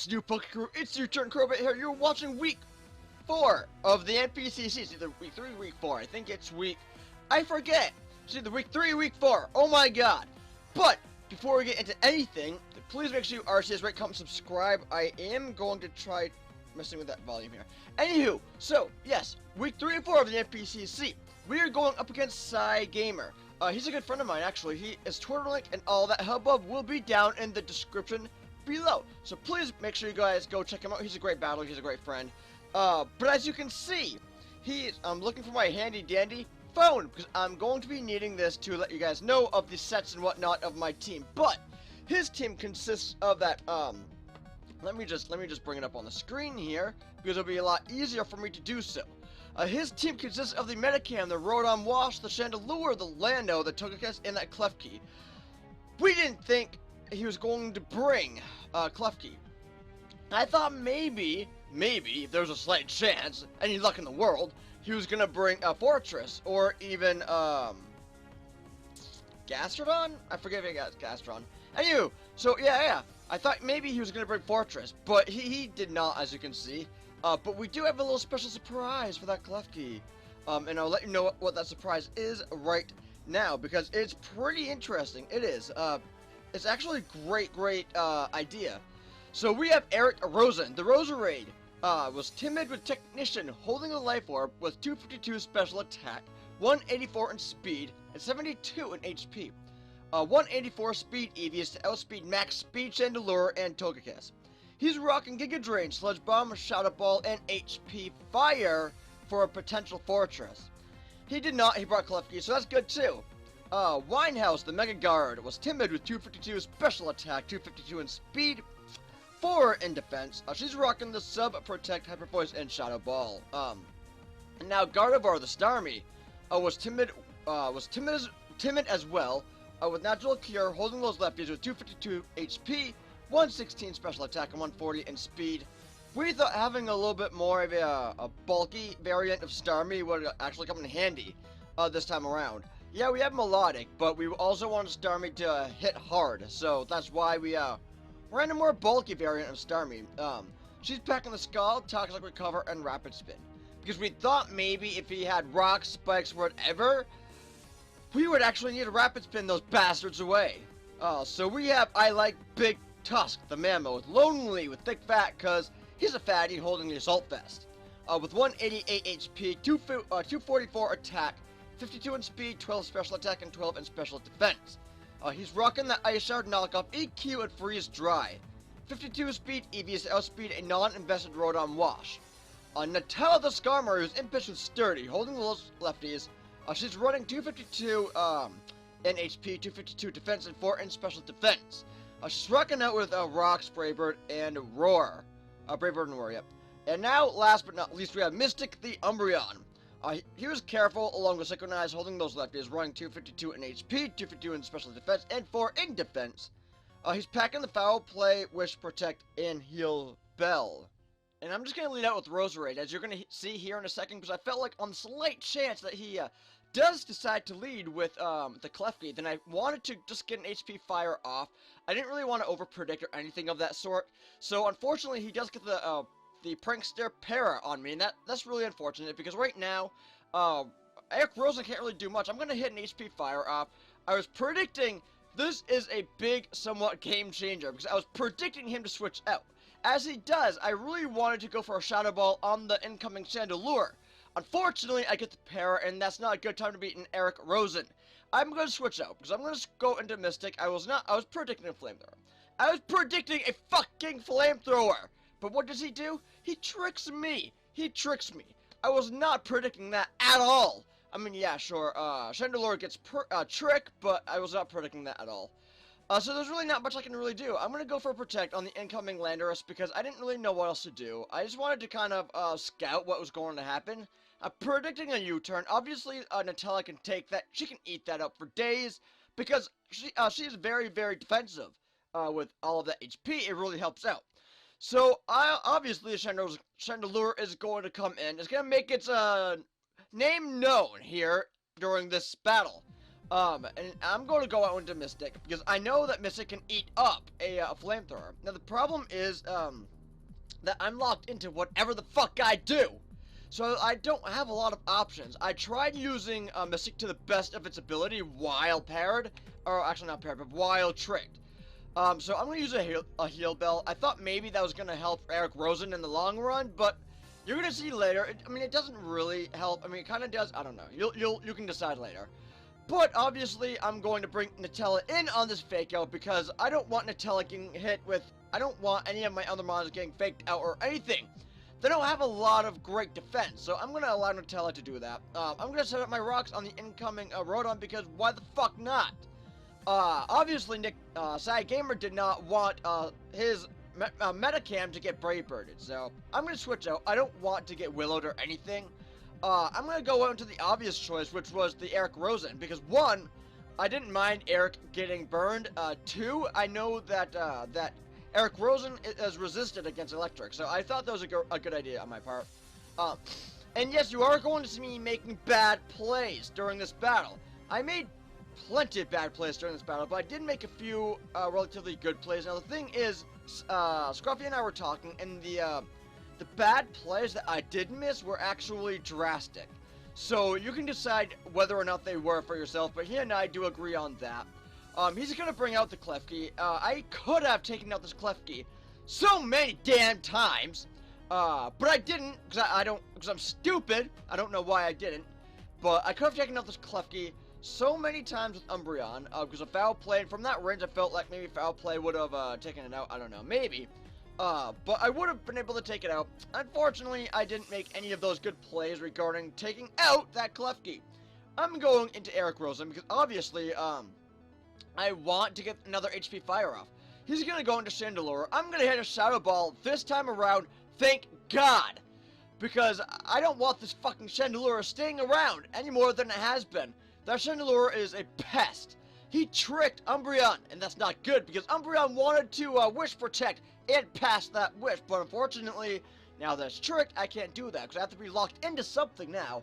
What's new, Poke Crew? It's UturnCrobat here. You're watching week 4 of the NPCC. It's either week 3 or week 4. I think it's week... I forget. It's either week 3 or week 4. Oh my god. But, before we get into anything, please make sure you RCS, rate, comment, subscribe. I am going to try messing with that volume here. Anywho, so, yes, week 3 and 4 of the NPCC. We are going up against Psy Gamer. He's a good friend of mine, actually. His Twitter link and all that hubbub will be down in the description below. So please make sure you guys go check him out. He's a great battler. He's a great friend. But as you can see, I'm looking for my handy dandy phone because I'm going to be needing this to let you guys know of the sets and whatnot of my team. But his team consists of that. Let me just bring it up on the screen here because it'll be a lot easier for me to do so. His team consists of the Metacam, the Rodon Wash, the Chandelure, the Lando, the Togekiss, and that Klefki. We didn't think he was going to bring Klefki. I thought maybe if there was a slight chance, any luck in the world, he was gonna bring a Fortress or even Gastrodon. I forget if he got Gastrodon. Anywho, so yeah, I thought maybe he was gonna bring Fortress, but he did not, as you can see. But we do have a little special surprise for that Klefki, and I'll let you know what that surprise is right now because it's pretty interesting. It is. It's actually a great idea. So we have Eric Rosen. The Roserade was timid with Technician, holding a life orb with 252 special attack, 184 in speed, and 72 in HP. 184 speed EVs to outspeed max speed Chandelure and Togekiss. He's rocking Giga Drain, Sludge Bomb, Shadow Ball, and HP Fire for a potential Fortress. He did not. He brought Klefki, so that's good too. Winehouse, the Mega Guard, was timid with 252 special attack, 252 in speed, 4 in defense. She's rocking the Sub, Protect, Hyper Voice, and Shadow Ball. And now Gardevoir, the Starmie, was timid as well, with Natural Cure, holding those lefties with 252 HP, 116 special attack, and 140 in speed. We thought having a little bit more of a bulky variant of Starmie would actually come in handy this time around. Yeah, we have Melodic, but we also want Starmie to hit hard, so that's why we ran a more bulky variant of Starmie. She's packing the Skull, Toxic Recover, and Rapid Spin. Because we thought maybe if he had Rock, Spikes, whatever, we would actually need to Rapid Spin those bastards away. So we have I Like Big Tusk, the Mammoth, Lonely with Thick Fat, because he's a fatty holding the Assault Vest. With 188 HP, 244 attack, 52 in speed, 12 special attack, and 12 in special defense. He's rocking the Ice Shard knockoff EQ and Freeze Dry. 52 speed EVs to outspeed a non-invested Rodon Wash. Nutella the Skarmory, who's impish with Sturdy, holding those lefties. She's running 252 in HP, 252 defense, and 4 in special defense. She's rocking out with Rock, Spraybird, and Roar. Braybird and Roar, yep. And now, last but not least, we have Mystic the Umbreon. He was careful, along with Synchronize, holding those lefties, running 252 in HP, 252 in special defense, and 4 in defense. He's packing the Foul Play, Wish, Protect, and Heal Bell. And I'm just going to lead out with Roserade, as you're going to see here in a second, because I felt like on the slight chance that he does decide to lead with the Klefki, then I wanted to just get an HP Fire off. I didn't really want to overpredict or anything of that sort. So unfortunately, he does get the Prankster Para on me, and that's really unfortunate, because right now, Eric Rosen can't really do much. I'm going to hit an HP Fire off. I was predicting this is a big, somewhat game changer, because I was predicting him to switch out. As he does, I really wanted to go for a Shadow Ball on the incoming Chandelure. Unfortunately, I get the Para, and that's not a good time to beat an Eric Rosen. I'm going to switch out, because I'm going to go into Mystic. I was predicting a Flamethrower. I was predicting a fucking Flamethrower! But what does he do? He tricks me. He tricks me. I was not predicting that at all. I mean, yeah, sure, Chandelure gets Trick, but I was not predicting that at all. So there's really not much I can really do. I'm going to go for Protect on the incoming Landorus because I didn't really know what else to do. I just wanted to kind of scout what was going to happen. I'm predicting a U-turn. Obviously, Nutella can take that. She can eat that up for days because she is very, very defensive with all of that HP. It really helps out. So, obviously, Chandelure is going to come in. It's going to make its name known here during this battle. And I'm going to go out into Mystic, because I know that Mystic can eat up a Flamethrower. Now, the problem is, that I'm locked into whatever the fuck I do. So I don't have a lot of options. I tried using Mystic to the best of its ability while paired, or actually not paired, but while tricked. So I'm gonna use a heal bell. I thought maybe that was gonna help Eric Rosen in the long run, but you're gonna see later. I mean, it doesn't really help. I mean, it kind of does. I don't know. You can decide later. But obviously, I'm going to bring Nutella in on this fake out because I don't want Nutella getting hit with. I don't want any of my other mons getting faked out or anything. They don't have a lot of great defense, so I'm gonna allow Nutella to do that. I'm gonna set up my rocks on the incoming Rotom because why the fuck not? Obviously, Sad Gamer did not want his Metacam to get Brave Birded, so I'm gonna switch out. I don't want to get Willowed or anything. I'm gonna go into the obvious choice, which was the Eric Rosen, because one, I didn't mind Eric getting burned. Two, I know that that Eric Rosen is resistant against electric, so I thought that was a good idea on my part. And yes, you are going to see me making bad plays during this battle. I made plenty of bad plays during this battle, but I did make a few relatively good plays. Now the thing is, Scruffy and I were talking, and the bad plays that I did miss were actually drastic. So you can decide whether or not they were for yourself, but he and I do agree on that. He's gonna bring out the Klefki. I could have taken out this Klefki so many damn times, but I didn't, because I'm stupid. I don't know why I didn't, but I could have taken out this Klefki so many times with Umbreon, because of foul play, and from that range I felt like maybe foul play would have taken it out. I don't know, maybe. But I would have been able to take it out. Unfortunately, I didn't make any of those good plays regarding taking out that Klefki. I'm going into Eric Rosen because obviously, I want to get another HP Fire off. He's gonna go into Chandelure. I'm gonna hit a Shadow Ball this time around, thank God! Because I don't want this fucking Chandelure staying around any more than it has been. That Chandelure is a pest. He tricked Umbreon, and that's not good because Umbreon wanted to Wish Protect and pass that wish, but unfortunately, now that it's tricked, I can't do that because I have to be locked into something now.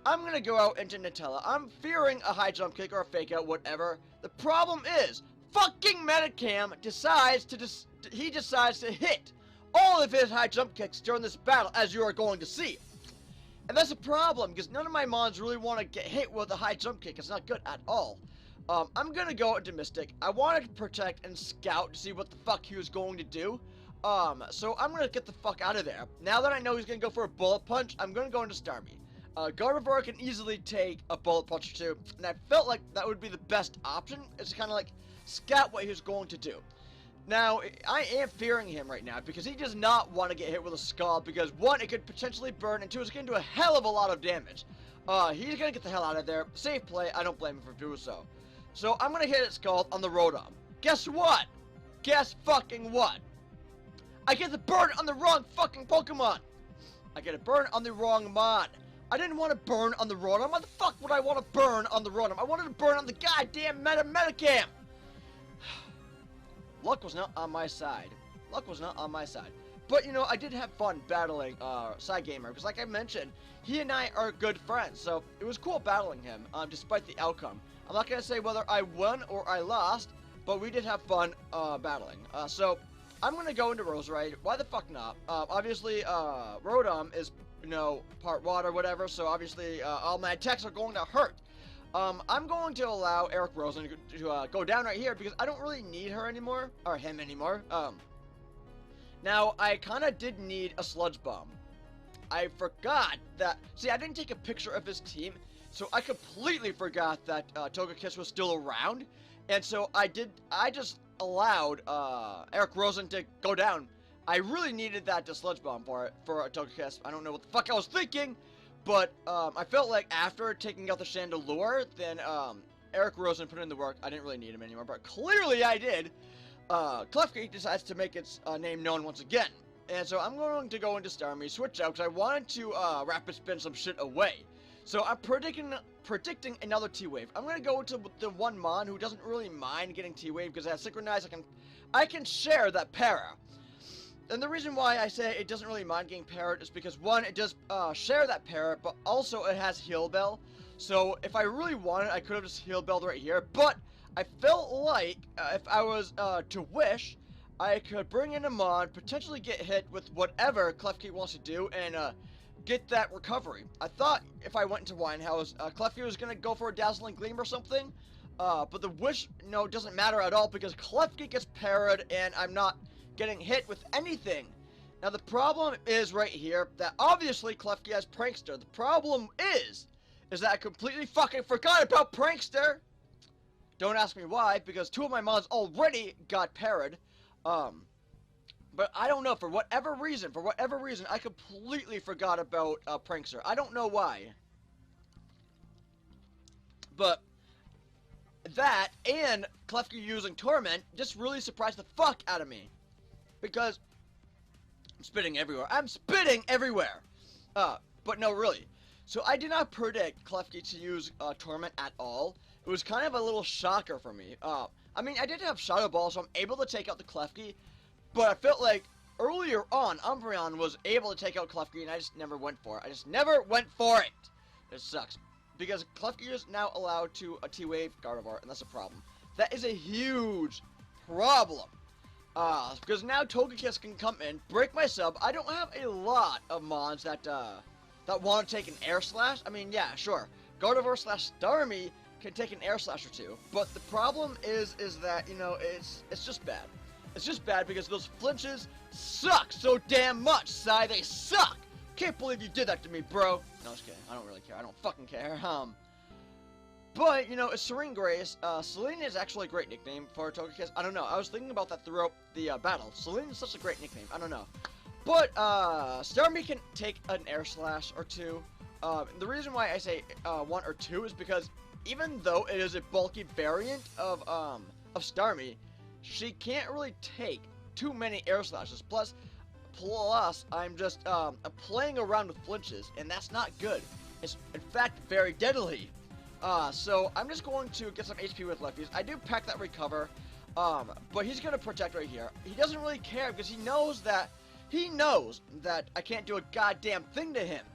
I'm gonna go out into Nutella. I'm fearing a high jump kick or a fake out, whatever. The problem is, fucking Metacam decides to hit all of his high jump kicks during this battle, as you are going to see. And that's a problem, because none of my mons really want to get hit with a high jump kick. It's not good at all. I'm gonna go into Mystic. I wanted to protect and scout to see what the fuck he was going to do. So I'm gonna get the fuck out of there. Now that I know he's gonna go for a Bullet Punch, I'm gonna go into Starmie. Gardevoir can easily take a Bullet Punch or two, and I felt like that would be the best option. It's kind of like scout what he was going to do. Now, I am fearing him right now because he does not want to get hit with a Scald because one, it could potentially burn, and two, it's going to do a hell of a lot of damage. He's going to get the hell out of there. Safe play. I don't blame him for doing so. So I'm going to hit it Scald on the Rotom. Guess what? Guess fucking what? I get the burn on the wrong fucking Pokemon. I get a burn on the wrong mod. I didn't want to burn on the Rotom. Why the fuck would I want to burn on the Rotom? I wanted to burn on the goddamn Metacam. Luck was not on my side. Luck was not on my side. But, you know, I did have fun battling Side Gamer, because like I mentioned, he and I are good friends, so it was cool battling him, despite the outcome. I'm not going to say whether I won or I lost, but we did have fun battling. So, I'm going to go into Roserade. Why the fuck not? Obviously, Rotom is, you know, part water, whatever, so obviously all my attacks are going to hurt. I'm going to allow Eric Rosen to go down right here because I don't really need her anymore, or him anymore. Now, I kind of did need a Sludge Bomb. I forgot that, see, I didn't take a picture of his team, so I completely forgot that Togekiss was still around, and so I just allowed Eric Rosen to go down. I really needed that to Sludge Bomb for a Togekiss. I don't know what the fuck I was thinking. But, I felt like after taking out the Chandelure, then, Eric Rosen put in the work. I didn't really need him anymore, but clearly I did. Klefki decides to make its name known once again. And so I'm going to go into Starmie, switch out, because I wanted to, Rapid Spin some shit away. So I'm predicting another T-Wave. I'm going to go to the one Mon who doesn't really mind getting T-Wave, because it has Synchronize, I can share that para. And the reason why I say it doesn't really mind getting parried is because, one, it does share that parrot, but also it has Heal Bell. So if I really wanted, I could have just Heal Belled right here. But I felt like if I was to wish, I could bring in a mod, potentially get hit with whatever Klefki wants to do, and get that recovery. I thought if I went into Winehouse, Klefki was gonna go for a Dazzling Gleam or something, but the wish, no, doesn't matter at all because Klefki gets parried and I'm not getting hit with anything. Now the problem is right here that obviously Klefki has Prankster. The problem is that I completely fucking forgot about Prankster. Don't ask me why, because 2 of my mods already got parried. But I don't know, for whatever reason, I completely forgot about Prankster. I don't know why. But that and Klefki using Torment just really surprised the fuck out of me. Because I'm spitting everywhere. But no, really. So I did not predict Klefki to use Torment at all. It was kind of a little shocker for me. I mean, I did have Shadow Ball, so I'm able to take out the Klefki. But I felt like earlier on, Umbreon was able to take out Klefki, and I just never went for it. It sucks. Because Klefki is now allowed to T-Wave Gardevoir, and that's a problem. That is a huge problem. Because now Togekiss can come in, break my sub. I don't have a lot of mons that want to take an Air Slash. I mean, yeah, sure. Gardevoir / Starmie can take an Air Slash or 2. But the problem is that, you know, it's just bad. It's just bad because those flinches suck so damn much, Sai. They suck. Can't believe you did that to me, bro. No, just kidding. I don't really care. I don't fucking care. But, you know, it's Serene Grace. Selene is actually a great nickname for Togekiss. I don't know. I was thinking about that throughout the battle. Selene is such a great nickname. I don't know. But, Starmie can take an Air Slash or 2. The reason why I say 1 or 2 is because even though it is a bulky variant of Starmie, she can't really take too many Air Slashes. Plus, I'm just playing around with flinches, and that's not good. It's, in fact, very deadly. So I'm just going to get some HP with lefties. I do pack that recover, but he's going to protect right here. He doesn't really care because he knows that I can't do a goddamn thing to him.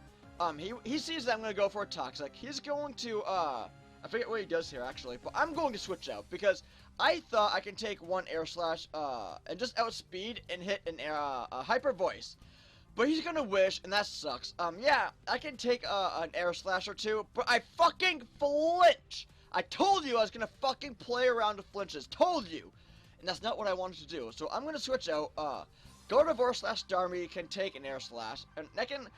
He sees that I'm going to go for a Toxic. He's going to, I forget what he does here, actually, but I'm going to switch out because I thought I can take 1 Air Slash, and just outspeed and hit an Hyper Voice. But he's gonna wish, and that sucks. Yeah, I can take an Air Slash or 2, but I fucking flinch! I told you I was gonna fucking play around with flinches. Told you! And that's not what I wanted to do. So I'm gonna switch out. Gardevoir / Starmie can take an Air Slash, and I can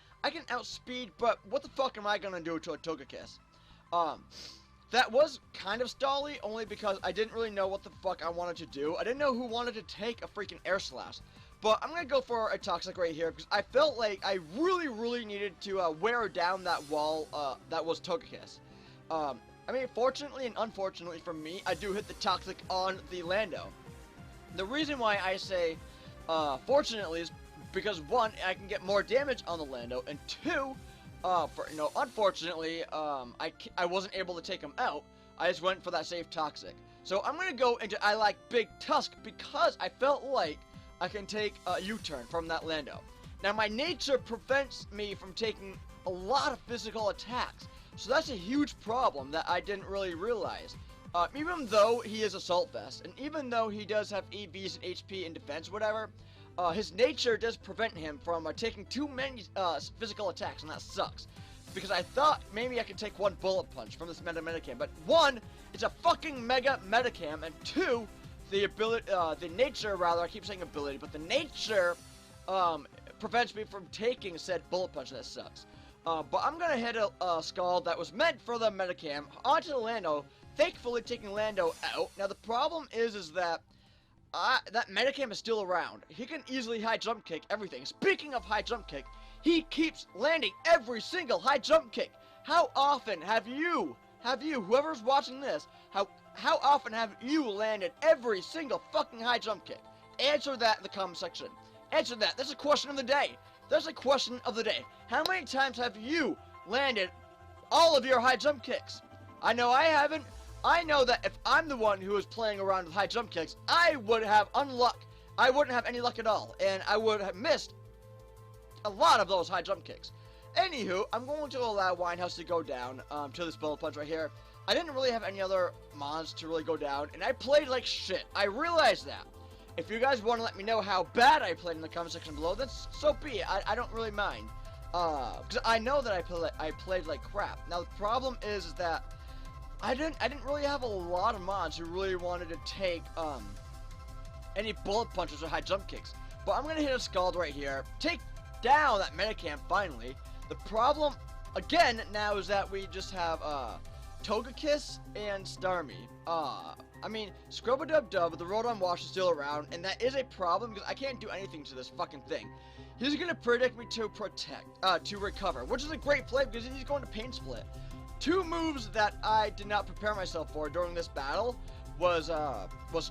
outspeed, but what the fuck am I gonna do to a Togekiss? That was kind of stally, only because I didn't really know what the fuck I wanted to do. I didn't know who wanted to take a freaking Air Slash. But I'm going to go for a Toxic right here, because I felt like I really needed to wear down that wall that was Togekiss. I mean, fortunately and unfortunately for me, I do hit the Toxic on the Lando. The reason why I say fortunately is because 1, I can get more damage on the Lando, and 2, unfortunately, I wasn't able to take him out. I just went for that safe Toxic. So I'm going to go into I like Big Tusk because I felt like I can take a U-turn from that Lando. Now, my nature prevents me from taking a lot of physical attacks. So that's a huge problem that I didn't really realize. Even though he is Assault Vest, and even though he does have EVs and HP and defense, whatever, his nature does prevent him from taking too many physical attacks, and that sucks. Because I thought maybe I could take 1 Bullet Punch from this Metacam, but 1, it's a fucking Mega Metacam, and 2, the nature, I keep saying ability, but the nature prevents me from taking said Bullet Punch. That sucks. But I'm gonna hit a Scald that was meant for the Metacam onto the Lando, thankfully taking Lando out. Now the problem is that that Metacam is still around. He can easily high jump kick everything. Speaking of high jump kick, he keeps landing every single high jump kick. How often have you, whoever's watching this, how often have you landed every single fucking high jump kick? Answer that in the comment section. Answer that. That's a question of the day. That's a question of the day. How many times have you landed all of your high jump kicks? I know I haven't. I know that if I'm the one who is playing around with high jump kicks, I would have unluck. I wouldn't have any luck at all, and I would have missed a lot of those high jump kicks. Anywho, I'm going to allow Winehouse to go down to this Bullet Punch right here. I didn't really have any other mons to really go down, and I played like shit. I realized that. if you guys want to let me know how bad I played in the comment section below, then so be it. I don't really mind. Because I know that I played like crap. Now the problem is that I didn't really have a lot of mods who really wanted to take any bullet punches or high jump kicks. But I'm gonna hit a scald right here, take down that Metacamp finally. The problem again now is that we just have Togekiss and Starmie. I mean, Scrubadub, the Rotom Wash is still around, and that is a problem because I can't do anything to this fucking thing. He's gonna predict me to to recover, which is a great play because he's going to Pain Split. Two moves that I did not prepare myself for during this battle was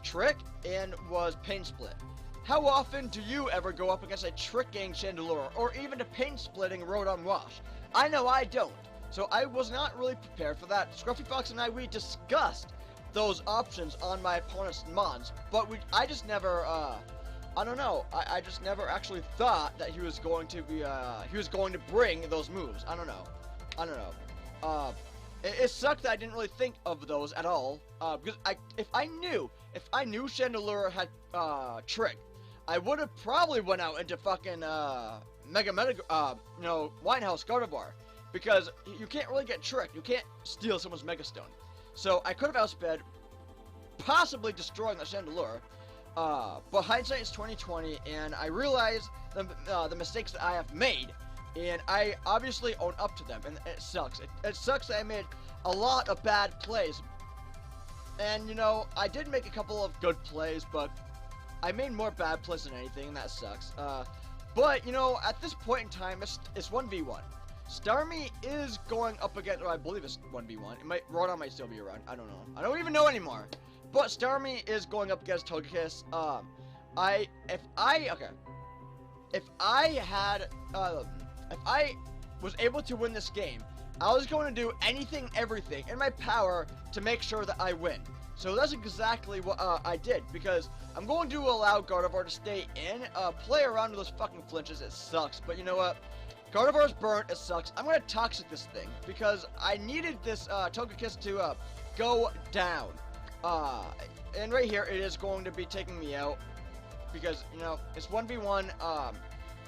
Trick and was Pain Split. How often do you ever go up against a tricking Chandelure or even a Pain Splitting Rotom Wash? I know I don't. So I was not really prepared for that. Scruffy Fox and we discussed those options on my opponent's mods, but I just never, I don't know, I just never actually thought that he was going to be, he was going to bring those moves. I don't know. It sucked that I didn't really think of those at all, because if I knew Chandelure had, Trick, I would have probably went out into fucking, Winehouse Gardevoir. Because you can't really get tricked. You can't steal someone's Mega Stone. So I could have outsped, possibly destroying the Chandelure. But hindsight is 20/20, and I realize the mistakes that I have made, and I obviously own up to them. And it sucks. It sucks that I made a lot of bad plays. And you know, I did make a couple of good plays, but I made more bad plays than anything, and that sucks. But you know, at this point in time, it's 1v1. Starmie is going up against, or I believe it's 1v1. Rotom might still be around. I don't know. I don't even know anymore. But Starmie is going up against Togekiss. If I was able to win this game, I was going to do anything, everything in my power to make sure that I win. So that's exactly what I did, because I'm going to allow Gardevoir to stay in, play around with those fucking flinches. It sucks, but you know what? Gardevoir's burnt, it sucks. I'm gonna Toxic this thing, because I needed this Togekiss to go down. And right here, it is going to be taking me out, because, you know, it's 1v1,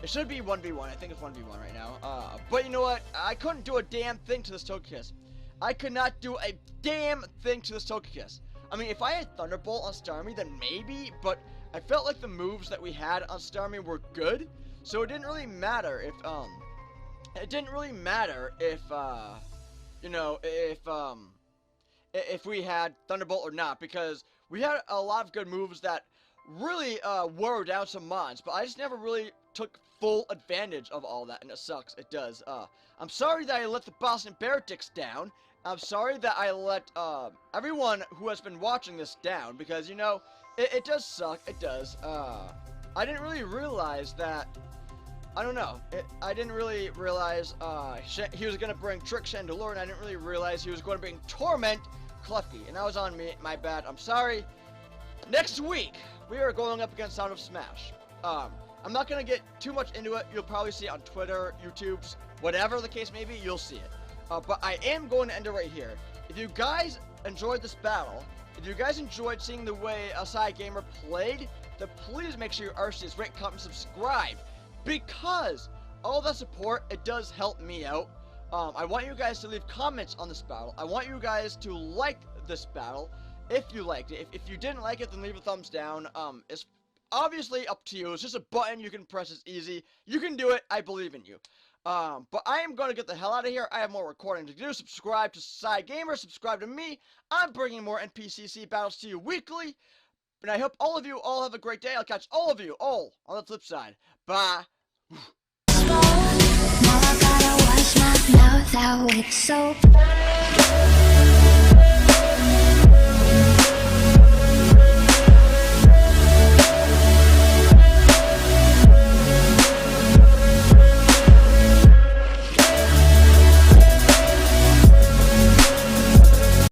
it should be 1v1, I think it's 1v1 right now. But you know what, I couldn't do a damn thing to this Togekiss. I could not do a damn thing to this Togekiss. I mean, if I had Thunderbolt on Starmie, then maybe, but I felt like the moves that we had on Starmie were good, so it didn't really matter if, you know, if we had Thunderbolt or not, because we had a lot of good moves that really, wore down some mons, but I just never really took full advantage of all that, and it sucks, it does. I'm sorry that I let the Boston Beartics down. I'm sorry that I let, everyone who has been watching this down, because, you know, it does suck, it does. I didn't really realize that, I don't know. I didn't really realize he was going to bring Trick Chandelure, and I didn't really realize he was going to bring Torment Klefki. And that was on me. My bad. I'm sorry. Next week, we are going up against Sound of Smash. I'm not going to get too much into it. You'll probably see it on Twitter, YouTube, whatever the case may be, you'll see it. But I am going to end it right here. If you guys enjoyed this battle, if you guys enjoyed seeing the way Asai Gamer played, then please make sure you RCS, rate, comment, subscribe. Because all that support, it does help me out. I want you guys to leave comments on this battle. I want you guys to like this battle if you liked it. If you didn't like it, then leave a thumbs down. It's obviously up to you. It's just a button you can press. It's easy. You can do it. I believe in you. But I am going to get the hell out of here. I have more recording to do. Subscribe to Asai Gamer. Subscribe to me. I'm bringing more NPCC battles to you weekly. And I hope all of you all have a great day. I'll catch all of you all on the flip side. Bye. Now I gotta wash my mouth out with soap.